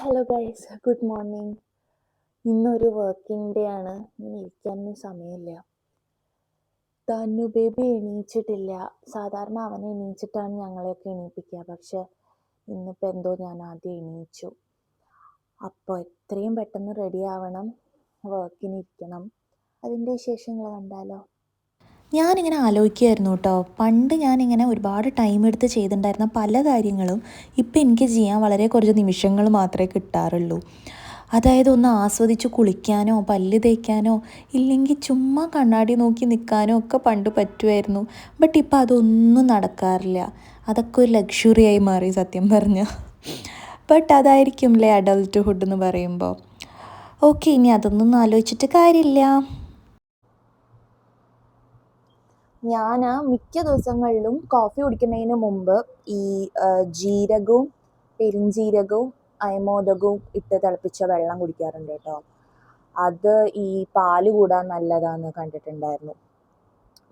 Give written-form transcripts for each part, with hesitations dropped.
Hello guys, good morning. ഇന്നൊരു working day ആണ്. ഇനി ഇരിക്കാനൊന്നും സമയമില്ല. തന്നു ബേബി എണീച്ചിട്ടില്ല. സാധാരണ അവനെ എണീച്ചിട്ടാണ് ഞങ്ങളെയൊക്കെ എണീപ്പിക്കുക. പക്ഷെ ഇന്നിപ്പോൾ എന്തോ ഞാൻ ആദ്യം എണീച്ചു. അപ്പോൾ എത്രയും പെട്ടെന്ന് റെഡി ആവണം, വർക്കിനിരിക്കണം. അതിൻ്റെ വിശേഷങ്ങൾ കണ്ടാലോ. ഞാനിങ്ങനെ ആലോചിക്കുമായിരുന്നു കേട്ടോ. പണ്ട് ഞാനിങ്ങനെ ഒരുപാട് ടൈം എടുത്ത് ചെയ്തിട്ടുണ്ടായിരുന്ന പല കാര്യങ്ങളും ഇപ്പം എനിക്ക് ചെയ്യാൻ വളരെ കുറച്ച് നിമിഷങ്ങൾ മാത്രമേ കിട്ടാറുള്ളൂ. അതായത് ഒന്ന് ആസ്വദിച്ച് കുളിക്കാനോ പല്ല് തേക്കാനോ ഇല്ലെങ്കിൽ ചുമ്മാ കണ്ണാടി നോക്കി നിൽക്കാനോ ഒക്കെ പണ്ട് പറ്റുമായിരുന്നു. ബട്ട് ഇപ്പം അതൊന്നും നടക്കാറില്ല. അതൊക്കെ ഒരു ലക്ഷറിയായി മാറി സത്യം പറഞ്ഞാൽ. ബട്ട് അതായിരിക്കുമല്ലേ അഡൾട്ട്ഹുഡ് എന്ന് പറയുമ്പോൾ. ഓക്കെ, ഇനി അതൊന്നും ആലോചിച്ചിട്ട് കാര്യമില്ല. ഞാൻ മിക്ക ദിവസങ്ങളിലും കോഫി കുടിക്കുന്നതിന് മുമ്പ് ഈ ജീരകവും പെരുംജീരകവും അയമോദകവും ഇട്ട് തിളപ്പിച്ച വെള്ളം കുടിക്കാറുണ്ട് കേട്ടോ. അത് ഈ പാല് കൂടാൻ നല്ലതാന്ന് കണ്ടിട്ടുണ്ടായിരുന്നു.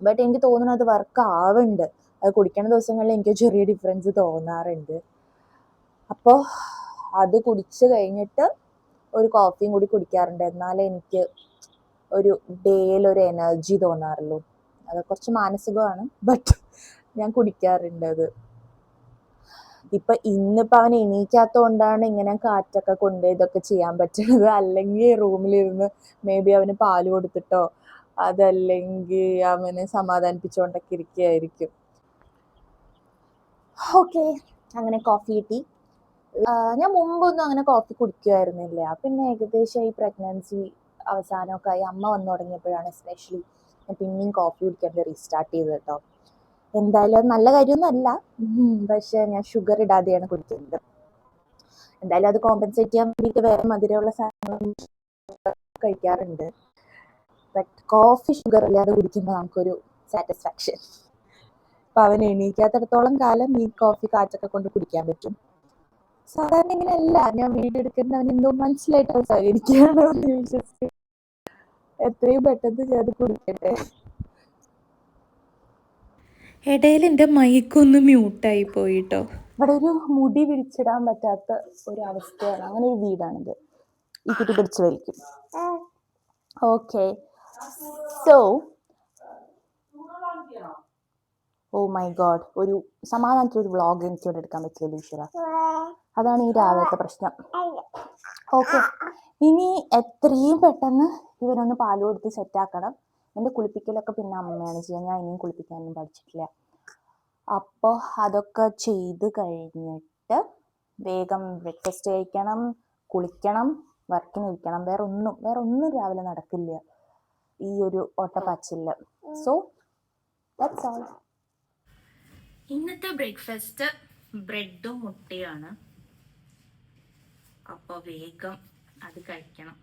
ബട്ട് എനിക്ക് തോന്നുന്നു അത് വർക്ക് ആവുന്നുണ്ട്. അത് കുടിക്കുന്ന ദിവസങ്ങളിൽ എനിക്ക് ചെറിയ ഡിഫറൻസ് തോന്നാറുണ്ട്. അപ്പോൾ അത് കുടിച്ച് കഴിഞ്ഞിട്ട് ഒരു കോഫിയും കൂടി കുടിക്കാറുണ്ട്. എന്നാലേ എനിക്ക് ഒരു ഡേയിലൊരു എനർജി തോന്നാറുള്ളൂ. അത് കുറച്ച് മാനസികമാണ്, ബട്ട് ഞാൻ കുടിക്കാറുണ്ട് അത്. ഇന്നിപ്പോൾ അവൻ എണീക്കാത്തത് കൊണ്ടാണ് ഇങ്ങനെ കാറ്റൊക്കെ കൊണ്ട് ഇതൊക്കെ ചെയ്യാൻ പറ്റുന്നത്. അല്ലെങ്കിൽ റൂമിലിരുന്ന് മേ ബി അവന് പാല് കൊടുത്തിട്ടോ അതല്ലെങ്കിൽ അവനെ സമാധാനിപ്പിച്ചുകൊണ്ടൊക്കെ ഇരിക്കുകയായിരിക്കും. ഓക്കെ, അങ്ങനെ കോഫി കിട്ടി. ഞാൻ മുമ്പൊന്നും അങ്ങനെ കോഫി കുടിക്കുമായിരുന്നില്ല. പിന്നെ ഏകദേശം ഈ പ്രഗ്നൻസി അവസാനമൊക്കെ ആയി അമ്മ വന്നു തുടങ്ങിയപ്പോഴാണ് എസ്പെഷ്യലി ഞാൻ പിന്നെയും കോഫി കുടിക്കാൻ റീസ്റ്റാർട്ട് ചെയ്തത് കേട്ടോ. എന്തായാലും അത് നല്ല കാര്യമൊന്നും അല്ല, പക്ഷെ ഞാൻ ഷുഗർ ഇടാതെയാണ് കുടിക്കുന്നത്. എന്തായാലും അത് കോമ്പൻസേറ്റ് ചെയ്യാൻ വേണ്ടിയിട്ട് വേറെ മധുരമുള്ള സാധനങ്ങളും കഴിക്കാറുണ്ട്. ബട്ട് കോഫി ഷുഗർ ഇല്ലാതെ കുടിക്കുമ്പോൾ നമുക്കൊരു സാറ്റിസ്ഫാക്ഷൻ. അപ്പം അവൻ എണീക്കാത്തിടത്തോളം കാലം ഈ കോഫി കാറ്റൊക്കെ കൊണ്ട് കുടിക്കാൻ പറ്റും. സാധാരണ ഇങ്ങനെയല്ല, ഞാൻ വീഡിയോ എടുക്കുന്നവൻ എന്തോ മനസ്സിലായിട്ട് സഹകരിക്കുകയാണ് വിശ്വസിച്ച് എത്രയും പെട്ടെന്ന് ഞാൻ കുടിക്കട്ടെ. ഇടയിൽ എൻ്റെ മൈക്കൊന്ന് മ്യൂട്ടായി പോയിട്ടോ. ഇവിടെ ഒരു മുടി പിടിച്ചിടാൻ പറ്റാത്ത ഒരു അവസ്ഥയാണ്. അങ്ങനെ ഒരു വീടാണിത്. ഈ കുട്ടി പിടിച്ചു വലിക്കും. Okay, so oh my god, ഒരു സമാധാനത്തിലൊരു വ്ളോഗ് എനിക്ക് ഇവിടെ എടുക്കാൻ പറ്റില്ല ഈശ്വര. അതാണ് ഈ രാവിലത്തെ പ്രശ്നം. ഓക്കെ, ഇനി എത്രയും പെട്ടെന്ന് ഇവരൊന്ന് പാല് കൊടുത്ത് സെറ്റാക്കണം. എൻ്റെ കുളിപ്പിക്കലൊക്കെ പിന്നെ അമ്മയാണ് ചെയ്യുക. ഞാൻ ഇനിയും കുളിപ്പിക്കാനൊന്നും പഠിച്ചിട്ടില്ല. അപ്പോൾ അതൊക്കെ ചെയ്ത് കഴിഞ്ഞിട്ട് വേഗം ബ്രേക്ക്ഫാസ്റ്റ് കഴിക്കണം, കുളിക്കണം, വർക്കിനിരിക്കണം. വേറെ ഒന്നും രാവിലെ നടക്കില്ല ഈ ഒരു ഓട്ടപ്പാച്ചില്. So that's all. ഇന്നത്തെ ബ്രേക്ക്ഫാസ്റ്റ് ബ്രെഡും മുട്ടയാണ്. അപ്പോൾ വേഗം അത് കഴിക്കണം.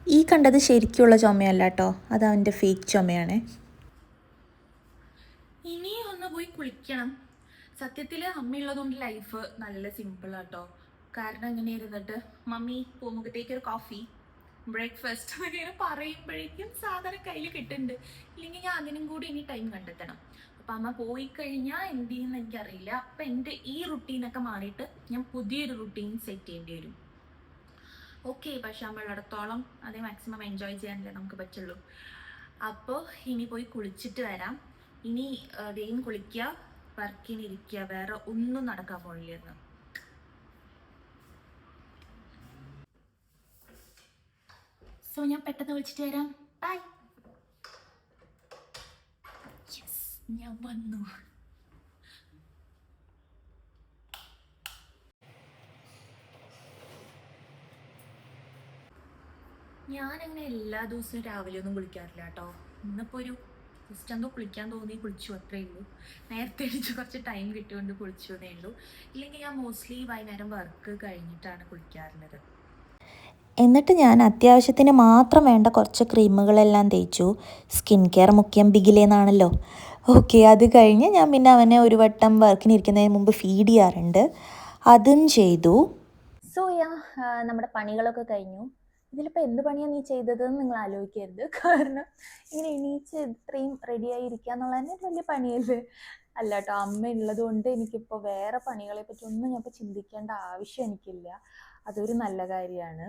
ഈ കണ്ടത് ശരിക്കുള്ള ചുമയല്ല കേട്ടോ, അത് അവൻ്റെ ഫേക്ക് ചുമയാണ്. ഇനി ഒന്ന് പോയി കുളിക്കണം. സത്യത്തിൽ അമ്മയുള്ളതുകൊണ്ട് ലൈഫ് നല്ല സിമ്പിളാട്ടോ. കാരണം ഇങ്ങനെ ഇരുന്നിട്ട് മമ്മി പൂമുഖത്തേക്ക് ഒരു കോഫി, ബ്രേക്ക്ഫാസ്റ്റ് അങ്ങനെ പറയുമ്പോഴേക്കും സാധനം കയ്യിൽ കിട്ടുന്നുണ്ട്. ഇല്ലെങ്കിൽ ഞാൻ അതിനും കൂടി ഇനി ടൈം കണ്ടെത്തണം. അപ്പം അമ്മ പോയി കഴിഞ്ഞാൽ എന്ത് ചെയ്യുമെന്ന് എനിക്കറിയില്ല. അപ്പം എൻ്റെ ഈ റുട്ടീനൊക്കെ മാറിയിട്ട് ഞാൻ പുതിയൊരു റുട്ടീൻ സെറ്റ് ചെയ്യേണ്ടി വരും. ഓക്കെ, പക്ഷെ അമ്മ ഉള്ളിടത്തോളം അതേ മാക്സിമം എൻജോയ് ചെയ്യാനല്ലേ നമുക്ക് പറ്റുള്ളൂ. അപ്പോൾ ഇനി പോയി കുളിച്ചിട്ട് വരാം. ഇനി വേഗം കുളിക്കുക, വർക്കിനിരിക്കുക, വേറെ ഒന്നും നടക്കാൻ പോണില്ലെന്ന്. സോ ഞാൻ പെട്ടെന്ന് വിളിച്ചിട്ട് വരാം. ബൈ. യെസ്, ഞാൻ വന്നു. ഞാനങ്ങനെ എല്ലാ ദിവസവും രാവിലെ ഒന്നും കുളിക്കാറില്ല കേട്ടോ. ഇന്നിപ്പോൾ ഒരു ജസ്റ്റ് എന്തോ കുളിക്കാൻ തോന്നി കുളിച്ചു, അത്രേ ഉള്ളൂ. നേരത്തെ എണീച്ച് കുറച്ച് ടൈം കിട്ടിയോണ്ട് കുളിച്ചു എന്നേ ഉള്ളൂ. ഇല്ലെങ്കിൽ ഞാൻ മോസ്റ്റ്ലി വൈകുന്നേരം വർക്ക് കഴിഞ്ഞിട്ടാണ് കുളിക്കാറുള്ളത്. എന്നിട്ട് ഞാൻ അത്യാവശ്യത്തിന് മാത്രം വേണ്ട കുറച്ച് ക്രീമുകളെല്ലാം തേച്ചു. സ്കിൻ കെയർ മുഖ്യം ബിഗിലേന്നാണല്ലോ. ഓക്കെ, അത് കഴിഞ്ഞ് ഞാൻ പിന്നെ അവനെ ഒരു വട്ടം വർക്കിനിരിക്കുന്നതിന് മുമ്പ് ഫീഡ് ചെയ്യാറുണ്ട്. അതും ചെയ്തു. സോ യാ, നമ്മുടെ പണികളൊക്കെ കഴിഞ്ഞു. ഇതിലിപ്പോൾ എന്ത് പണിയാണ് നീ ചെയ്തതെന്ന് നിങ്ങൾ ആലോചിക്കരുത്. കാരണം ഇങ്ങനെ എണീച്ച് ഇത്രയും റെഡിയായി ഇരിക്കുക എന്നുള്ളത് തന്നെ വലിയ പണിയല്ലേ. അല്ല കേട്ടോ, അമ്മ ഉള്ളത് കൊണ്ട് എനിക്കിപ്പോൾ വേറെ പണികളെ പറ്റി ഒന്നും ഞാൻ ഇപ്പോൾ ചിന്തിക്കേണ്ട ആവശ്യം എനിക്കില്ല. അതൊരു നല്ല കാര്യമാണ്.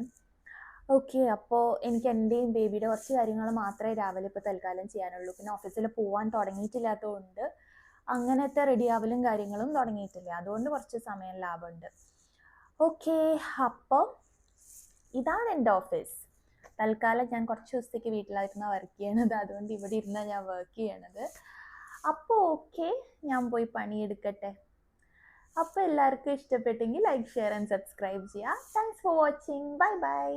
ഓക്കെ, അപ്പോൾ എനിക്ക് എൻ്റെയും ബേബിയുടെ കുറച്ച് കാര്യങ്ങൾ മാത്രമേ രാവിലെ ഇപ്പോൾ തൽക്കാലം ചെയ്യാനുള്ളൂ. പിന്നെ ഓഫീസിൽ പോകാൻ തുടങ്ങിയിട്ടില്ലാത്തതുകൊണ്ട് അങ്ങനത്തെ റെഡിയാവലും കാര്യങ്ങളും തുടങ്ങിയിട്ടില്ല. അതുകൊണ്ട് കുറച്ച് സമയം ലാഭമുണ്ട്. ഓക്കെ, അപ്പോൾ ഇതാണ് എൻ്റെ ഓഫീസ്. തൽക്കാലം ഞാൻ കുറച്ച് ദിവസത്തേക്ക് വീട്ടിലായിരുന്നു വർക്ക് ചെയ്യണത്. അതുകൊണ്ട് ഇവിടെ ഇരുന്നാണ് ഞാൻ വർക്ക് ചെയ്യണത്. അപ്പോൾ ഓക്കെ, ഞാൻ പോയി പണിയെടുക്കട്ടെ. അപ്പോൾ എല്ലാവർക്കും ഇഷ്ടപ്പെട്ടെങ്കിൽ ലൈക്ക്, ഷെയർ ആൻഡ് സബ്സ്ക്രൈബ് ചെയ്യുക. Thanks for watching. Bye bye.